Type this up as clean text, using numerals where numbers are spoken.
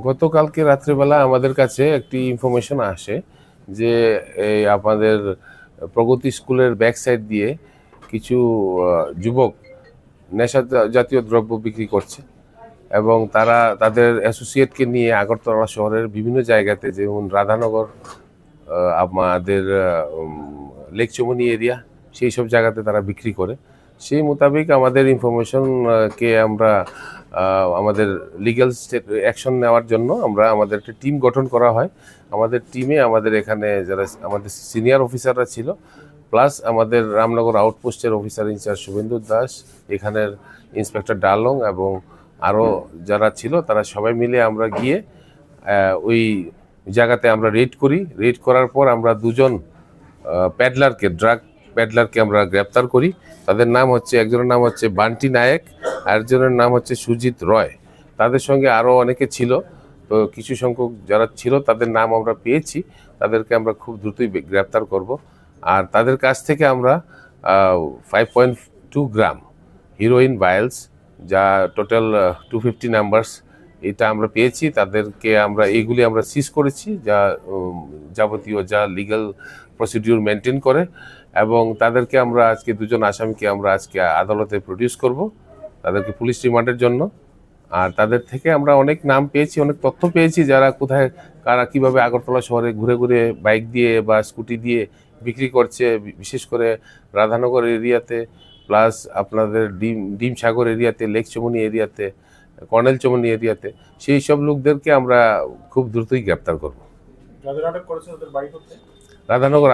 গতকালকে রাত্রেবেলা আমাদের কাছে একটি ইনফরমেশন আসে যে এই আপনাদের প্রগতি স্কুলের ব্যাক সাইড দিয়ে কিছু যুবক নেশা জাতীয় দ্রব্য বিক্রি করছে এবং তারা তাদের অ্যাসোসিয়েটকে নিয়ে আগরতলা শহরের বিভিন্ন জায়গাতে, যেমন রাধানগর, আমাদের লেক চমনি এরিয়া, সেই সব জায়গাতে তারা বিক্রি করে। সেই মোতাবেক আমাদের ইনফরমেশনকে আমরা আমাদের লিগ্যাল অ্যাকশন নেওয়ার জন্য আমাদের একটা টিম গঠন করা হয়। আমাদের টিমে আমাদের এখানে যারা আমাদের সিনিয়র অফিসাররা ছিল, প্লাস আমাদের রামনগর আউটপোস্টের অফিসার ইনচার্জ শুভেন্দু দাস, এখানের ইন্সপেক্টর ডালং এবং আরও যারা ছিল, তারা সবাই মিলে আমরা গিয়ে ওই জায়গাতে আমরা রেড করি। রেড করার পর আমরা দুজন ড্রাগ প্যাডলারকে আমরা গ্রেপ্তার করি। তাদের নাম হচ্ছে, একজনের নাম হচ্ছে বান্টি নায়েক, আরেকজনের নাম হচ্ছে সুজিত রয়। তাদের সঙ্গে আরও অনেকে ছিল, তো কিছু সংখ্যক যারা ছিল তাদের নাম আমরা পেয়েছি। তাদেরকে আমরা খুব দ্রুতই গ্রেপ্তার করব। আর তাদের কাছ থেকে আমরা 5.2 গ্রাম হিরোইন ভাইলস, যা টোটাল 250 নাম্বারস, এটা আমরা পেয়েছি। তাদেরকে এইগুলি আমরা সিজ করেছি, যা যাবতীয় যা লিগ্যাল প্রসিডিউর মেনটেন করে, এবং তাদেরকে আমরা আজকে দুজন আসামিকে আমরা আজকে আদালতে প্রডিউস করব, তাদেরকে পুলিশ রিমান্ডের জন্য। আর তাদের থেকে আমরা অনেক নাম পেয়েছি, অনেক তথ্য পেয়েছি, যারা কোথায় কারা কীভাবে আগরতলা শহরে ঘুরে ঘুরে বাইক দিয়ে বা স্কুটি দিয়ে বিক্রি করছে, বিশেষ করে রাধানগর এরিয়াতে, প্লাস আপনাদের ডিম সাগর এরিয়াতে, লেক চমনি এরিয়াতে, কর্নেল চমনি এরিয়াতে। সেই সব লোকদেরকে আমরা খুব দ্রুতই গ্রেপ্তার করব। রাধানগর